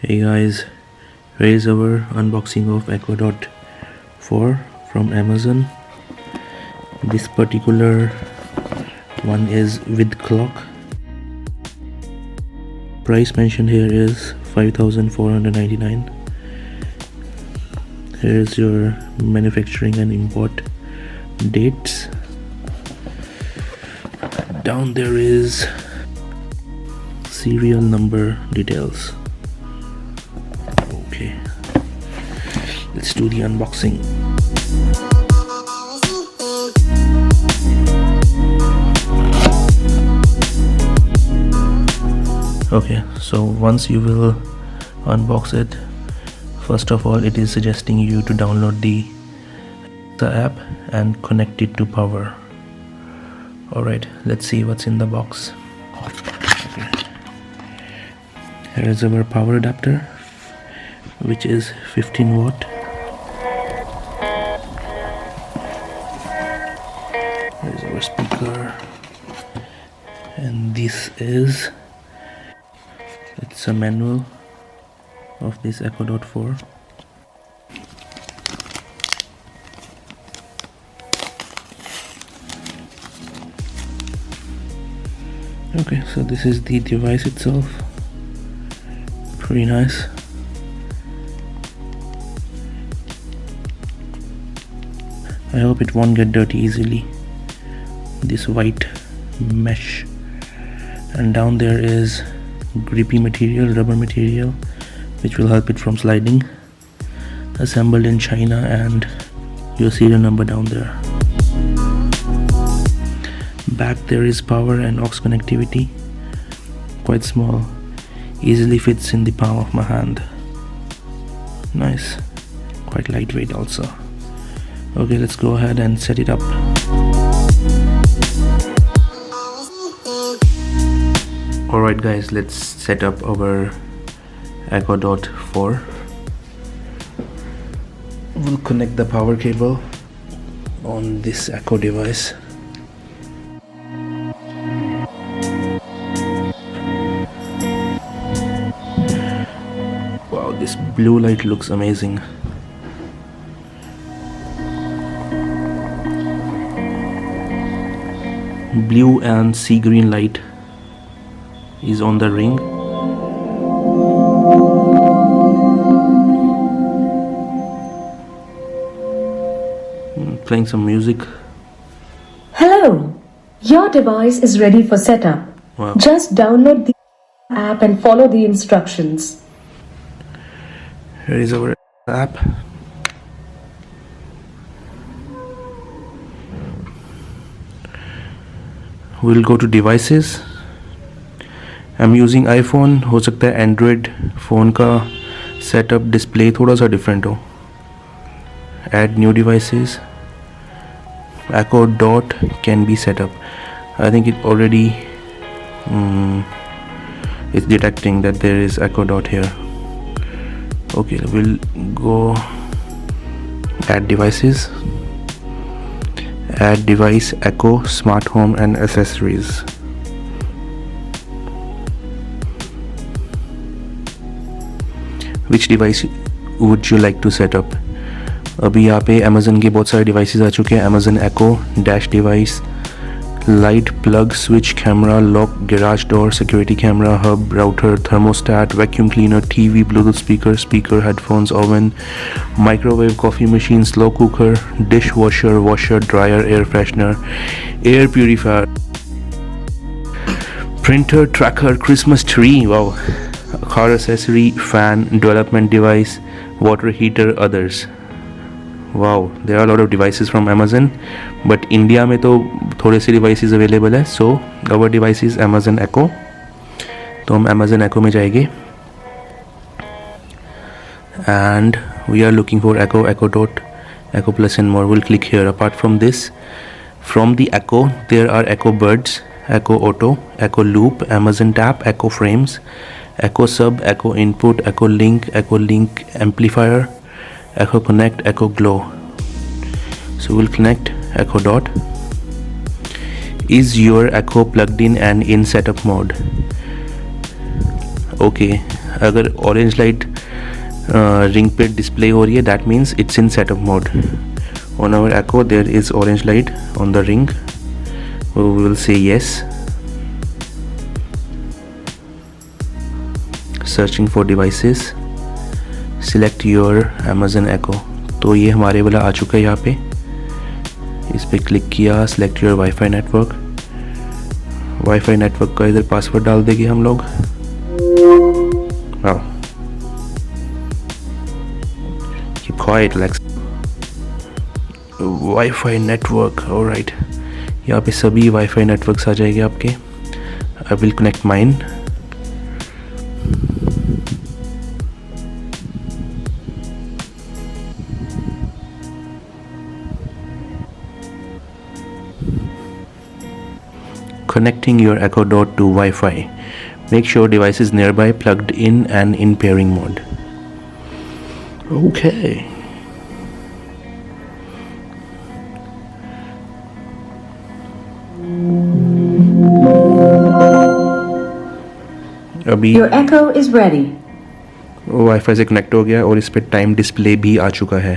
Hey guys, here is our unboxing of Echo Dot 4 from Amazon. This particular one is with clock. Price mentioned here is 5,499. Here is your manufacturing and import dates. Down there is serial number details. Okay, let's do the unboxing. Okay, so once you will unbox it, first of all it is suggesting you to download the app and connect it to power. Alright, let's see what's in the box. Okay. Here is our power adapter, which is 15 watt. Here's our speaker, and this is it's a manual of this Echo Dot 4. Okay, so this is the device itself. Pretty nice. I hope it won't get dirty easily. This white mesh, and down there is grippy material, rubber material, which will help it from sliding. Assembled in China, and your serial number down there. Back there is power and aux connectivity. Quite small, easily fits in the palm of my hand. Nice, quite lightweight also. Okay, let's go ahead and set it up. Alright guys, let's set up our Echo Dot 4. We'll connect the power cable on this Echo device. Wow, this blue light looks amazing. Blue and sea green light is on the ring. Playing some music. Hello, your device is ready for setup. Wow. Just download the app and follow the instructions. Here is our app. We'll go to devices. I'm using iPhone. हो सकता है Android phone का setup display थोड़ा सा different हो. Add new devices. Echo Dot can be set up. I think it already is detecting that there is Echo Dot here. Okay, we'll go add devices. Add device Echo, smart home and accessories. Which device would you like to set up? अभी यहाँ पे Amazon के बहुत सारे devices आ चुके हैं. Amazon Echo, dash device, light, plug, switch, camera, lock, garage door, security camera, hub, router, thermostat, vacuum cleaner, TV, Bluetooth speaker, headphones, oven, microwave, coffee machine, slow cooker, dishwasher, washer, dryer, air freshener, air purifier, printer, tracker, Christmas tree, wow, car accessory, fan, development device, water heater, others. Wow, there are a lot of devices from Amazon, but India में तो थोड़े से devices available है. So our device is Amazon Echo. तो हम Amazon Echo में जाएंगे, and we are looking for Echo, Echo Dot, Echo Plus and more. We'll click here. Apart from this, from the Echo there are Echo Buds, Echo Auto, Echo Loop, Amazon Tap, Echo Frames, Echo Sub, Echo Input, Echo Link Amplifier, Echo Connect, Echo Glow. So we'll connect Echo Dot. Is your Echo plugged in and in setup mode? Okay, अगर orange light ring पे display हो रही है, that means it's in setup mode. On our Echo there is orange light on the ring. We will say yes. Searching for devices, select your Amazon Echo. तो ये हमारे वाला आ चुका है यहाँ पे. इस पे क्लिक किया, select your Wi-Fi network. Wi-Fi network का इधर पासवर्ड डाल देंगे हम लोग. Wow. Keep quiet, Alex. Wi-Fi network, alright. यहाँ पे सभी Wi-Fi नेटवर्क्स आ जाएंगे आपके. I will connect mine. Connecting your Echo Dot to Wi-Fi. Make sure device is nearby, plugged in and in pairing mode. Okay. अभी Your Echo is ready. Wifi से connect हो गया और इस पे टाइम डिस्प्ले भी आ चुका है.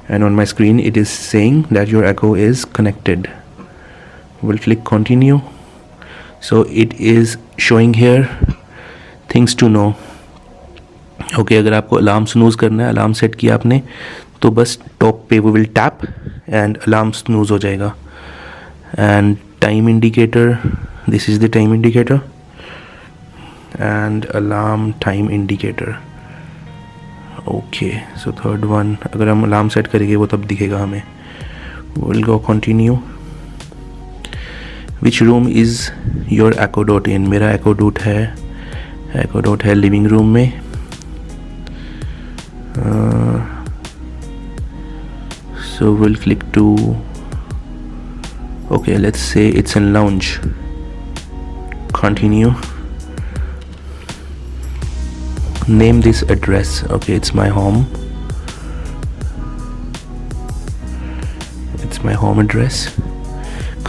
And on my screen it is saying that your Echo is connected. Will click continue. So it is showing here things to know. Okay, अगर आपको अलार्म स्नूज़ करना है, अलार्म सेट किया आपने, तो बस टॉप पे we will tap and alarm snooze हो जाएगा. And time indicator, this is the time indicator and alarm time indicator. Okay, so third one, अगर हम अलार्म सेट करेंगे वो तब दिखेगा हमें. We'll go continue. Which room is your Echo Dot in? मेरा Echo Dot है लिविंग रूम में. So we'll click to, okay, let's say it's in lounge. Continue. Name this address. Okay, it's my home. It's my home address.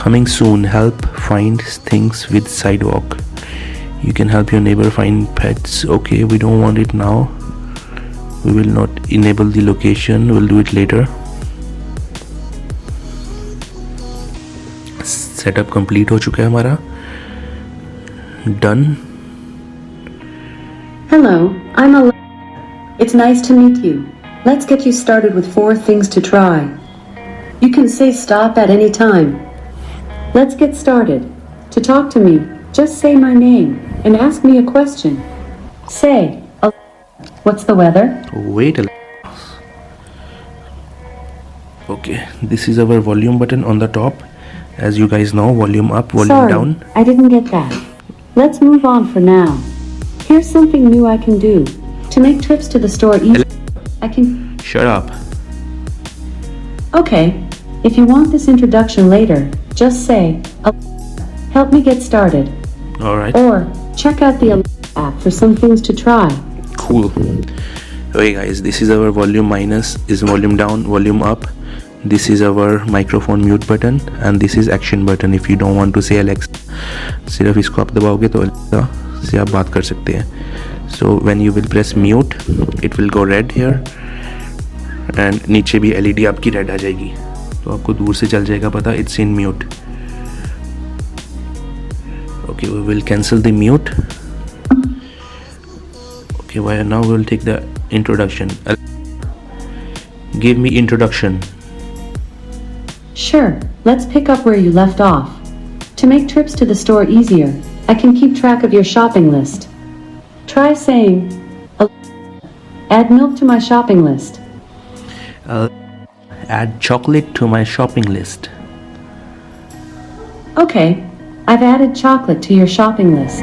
Coming soon, help find things with sidewalk. You can help your neighbor find pets. Okay, we don't want it now. We will not enable the location. We'll do it later. Setup complete हो चुका है हमारा. Done. Hello, I'm Alexa. It's nice to meet you. Let's get you started with 4 things to try. You can say stop at any time. Let's get started. To talk to me, just say my name and ask me a question. Say, Alexa, what's the weather? Wait a Okay, this is our volume button on the top. As you guys know, volume up, volume Sorry, down. I didn't get that. Let's move on for now. Here's something new I can do. To make trips to the store easy, I can... Shut up. Okay, if you want this introduction later, just say, Alexa, help me get started. Alright, Or, check out the Alexa app for some things to try. cool. Okay guys, this is our volume minus, is volume down, volume up. This is our microphone mute button and this is action button. If you don't want to say Alexa, सिर्फ इसको आप दबाओगे तो Alexa से आप बात कर सकते हैं. So when you will press mute, it will go red here and नीचे भी LED आपकी red आ जाएगी, तो आपको दूर से चल जाएगा पता it's in mute. Okay, we will cancel the mute. Okay, well, now we will take the introduction. Give me introduction. Sure, let's pick up where you left off. To make trips to the store easier, I can keep track of your shopping list. Try saying, Alexa, add milk to my shopping list. Add chocolate to my shopping list. Okay, I've added chocolate to your shopping list.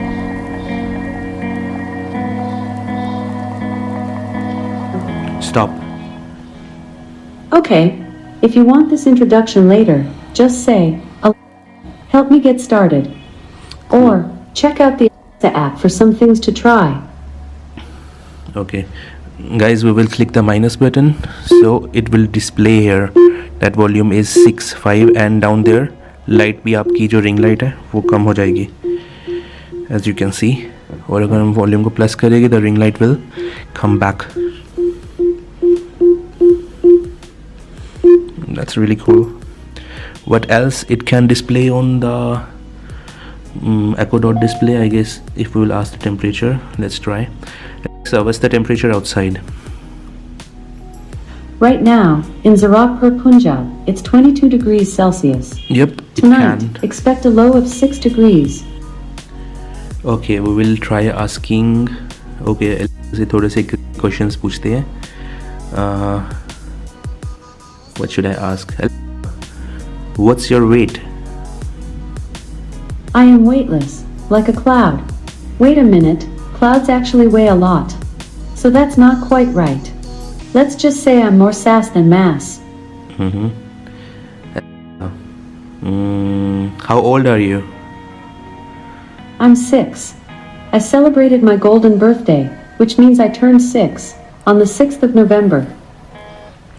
Stop. Okay, if you want this introduction later, just say, Alexa, help me get started. Or, check out the Alexa app for some things to try. Okay, guys, we will click the minus button, so it will display here that volume is 6, 5 and down there light भी आपकी जो ring light है वो कम हो जाएगी. As you can see, और अगर हम वॉल्यूम को प्लस करेंगे the ring light will come back. That's really cool. What else it can display on the Echo Dot display? I guess if we will ask the temperature, let's try. So what's the temperature outside? Right now, in Zarakpur, Punjab, it's 22 degrees Celsius. Yep, it Tonight, can. expect a low of 6 degrees. Okay, we will try asking. Okay, से थोड़े से questions पूछते हैं. What should I ask? What's your weight? I am weightless, like a cloud. Wait a minute, clouds actually weigh a lot. So that's not quite right. Let's just say I'm more sass than mass. How old are you? I'm 6. I celebrated my golden birthday, which means I turned 6, on the 6th of November.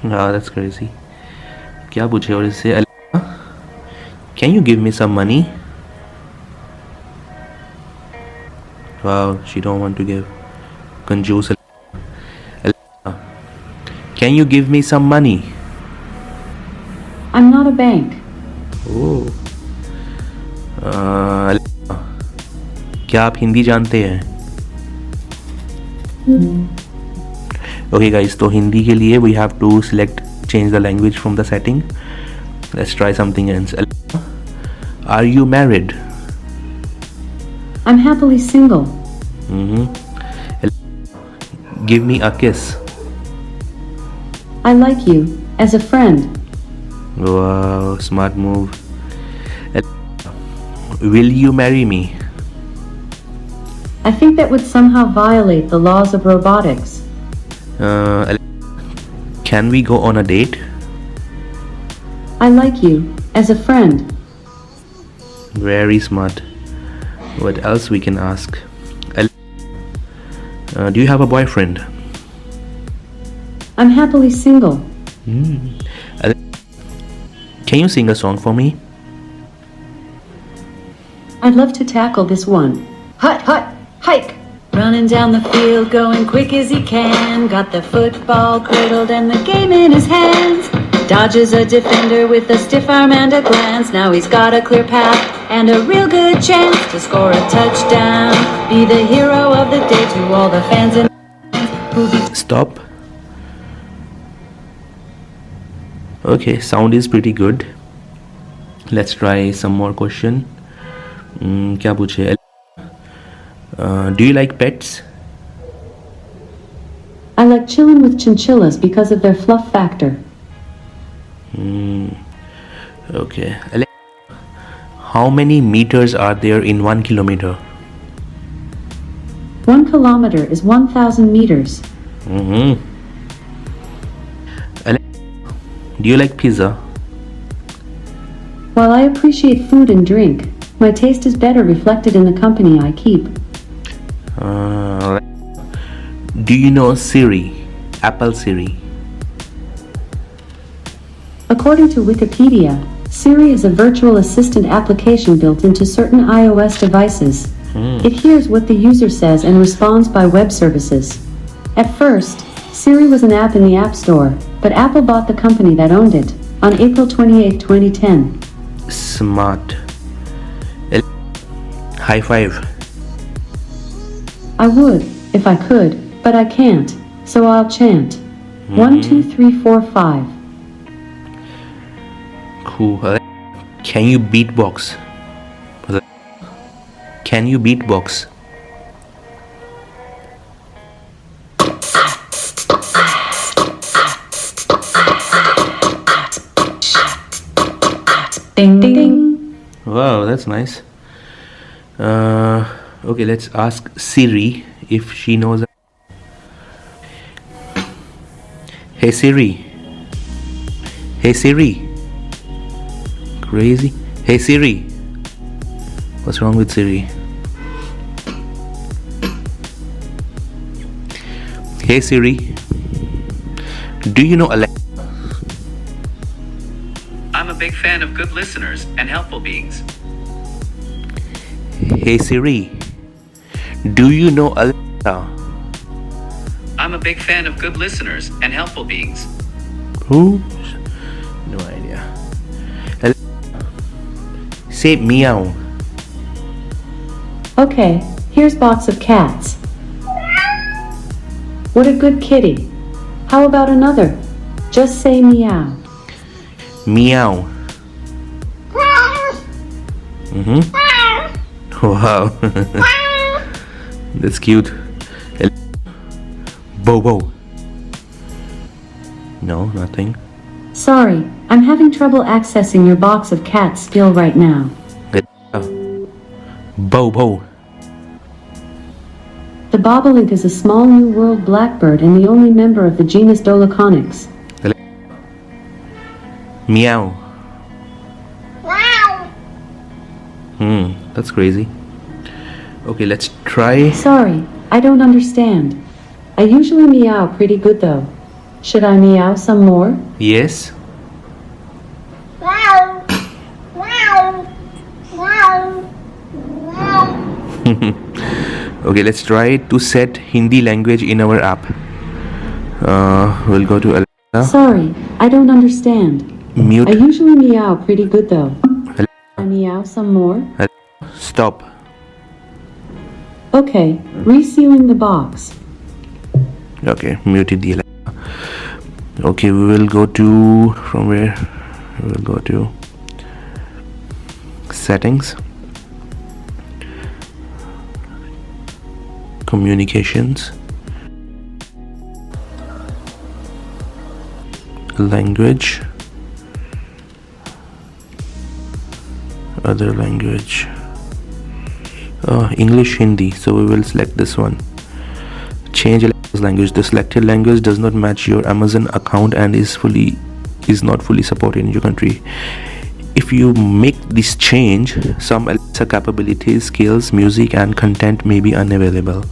Ah, that's crazy. क्या पूछे और इससे? Can you give me some money? Wow, she don't want to give. Conjuice. Can you give me some money? I'm not a bank. Oh. क्या आप हिंदी जानते हैं? Okay guys, तो हिंदी के लिए we have to change the language from the setting. Let's try something else. Are you married? I'm happily single. Give me a kiss. I like you, as a friend. Wow, smart move. Will you marry me? I think that would somehow violate the laws of robotics. Can we go on a date? I like you, as a friend. Very smart. What else we can ask? Do you have a boyfriend? I'm happily single. Can you sing a song for me? I'd love to tackle this one. Hut, hut, hike! Running down the field, going quick as he can. Got the football cradled and the game in his hands. Dodges a defender with a stiff arm and a glance. Now he's got a clear path and a real good chance to score a touchdown. Be the hero of the day to all the fans and who be Stop. Okay, sound is pretty good. Let's try some more question. क्या पूछे? Do you like pets? I like chilling with chinchillas because of their fluff factor. Okay. How many meters are there in 1 kilometer? 1 kilometer is 1,000 meters. Do you like pizza? While I appreciate food and drink, my taste is better reflected in the company I keep. Do you know Siri? Apple Siri. According to Wikipedia, Siri is a virtual assistant application built into certain iOS devices. It hears what the user says and responds by web services. At first, Siri was an app in the App Store, but Apple bought the company that owned it on April 28, 2010. Smart. High five. I would, if I could, but I can't, so I'll chant. 1, 2, 3, 4, 5. Cool. Can you beatbox? Can you beatbox? Ding, ding, ding. Wow, that's nice. Okay, let's ask Siri if she knows. Hey Siri. Hey Siri. Crazy. Hey Siri. What's wrong with Siri? Hey Siri. Do you know Alexa? I'm a big fan of good listeners and helpful beings. Hey Siri. Do you know Alexa? I'm a big fan of good listeners and helpful beings. Who? No idea. Say meow. Okay, here's box of cats. What a good kitty. How about another? Just say meow. Meow. Wow. That's cute. Bobo. No, nothing. Sorry, I'm having trouble accessing your box of cat skill right now. Bobo. The bobolink is a small New World blackbird and the only member of the genus Dolichonyx. Meow. That's crazy. Okay, let's try. Sorry, I don't understand. I usually meow pretty good though. Should I meow some more? Yes. Okay, let's try to set Hindi language in our app. We'll go to Alexa. Sorry, I don't understand. Mute. I usually meow pretty good though. I meow some more? Stop. Okay, resealing the box. Okay, muted the Alexa. Okay, we will go to, from where? We will go to settings, communications, language, other language, English, Hindi. So we will select this one. Change language. The selected language does not match your Amazon account and is not fully supported in your country. If you make this change, some Alexa capabilities, skills, music and content may be unavailable.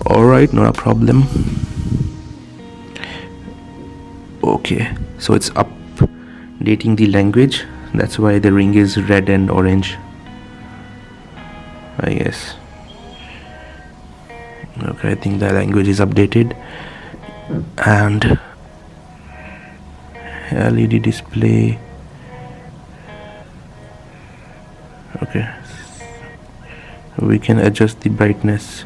Alright, not a problem. Okay, so it's updating the language. That's why the ring is red and orange, I guess. Okay, I think the language is updated. And LED display. Okay, we can adjust the brightness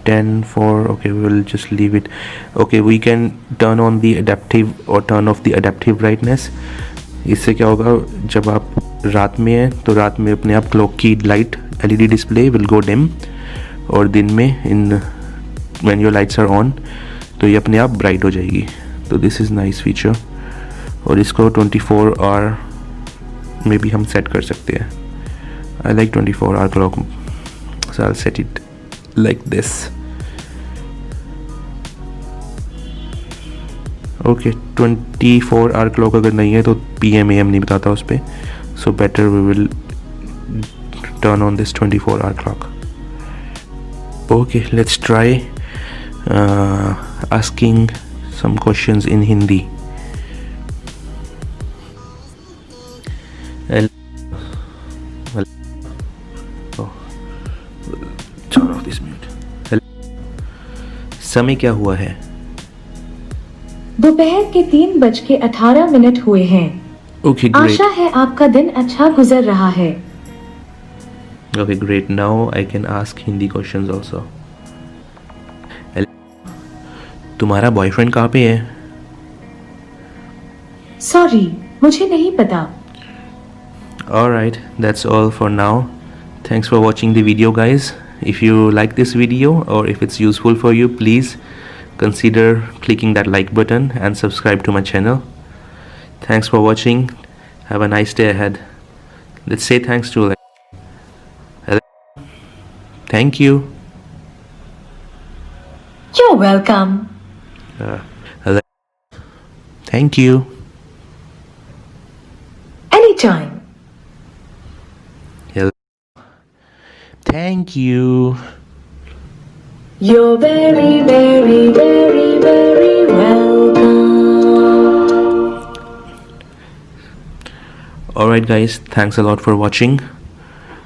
10 for, okay, we will just leave it. Okay, we can turn on the adaptive or turn off the adaptive brightness. इससे क्या होगा, जब आप रात में हैं तो रात में अपने आप क्लॉक की light LED display will go dim, और दिन में in when your lights are on तो ये अपने आप ब्राइट हो जाएगी. तो दिस इज़ नाइस फीचर. और इसको 24 आवर में भी हम सेट कर सकते हैं. I like 24 hour clock, so I set it like this. Okay, 24 hour clock अगर नहीं है तो PM AM नहीं बताता उस पर. So better we will turn on this 24 hour clock. Okay, let's try asking some questions in Hindi. Oh, turn off this mute. समय क्या हुआ है? दोपहर के 3:18 हुए हैं. Okay, great. आशा है आपका दिन अच्छा गुजर रहा है. Okay, great. Now I can ask Hindi questions also. तुम्हारा बॉयफ्रेंड कहाँ पे है? सॉरी, मुझे नहीं पता. Alright, that's all for now. Thanks for watching the video, guys. If you like this video or if it's useful for you, please consider clicking that like button and subscribe to my channel. Thanks for watching. Have a nice day ahead. Let's say thanks to thank you. You're welcome. Thank you. Anytime. Thank you. You're very, very, very, very welcome. Alright guys, thanks a lot for watching.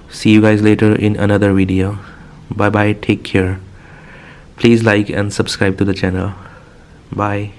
See you guys later in another video. Bye bye, take care. Please like and subscribe to the channel. Bye.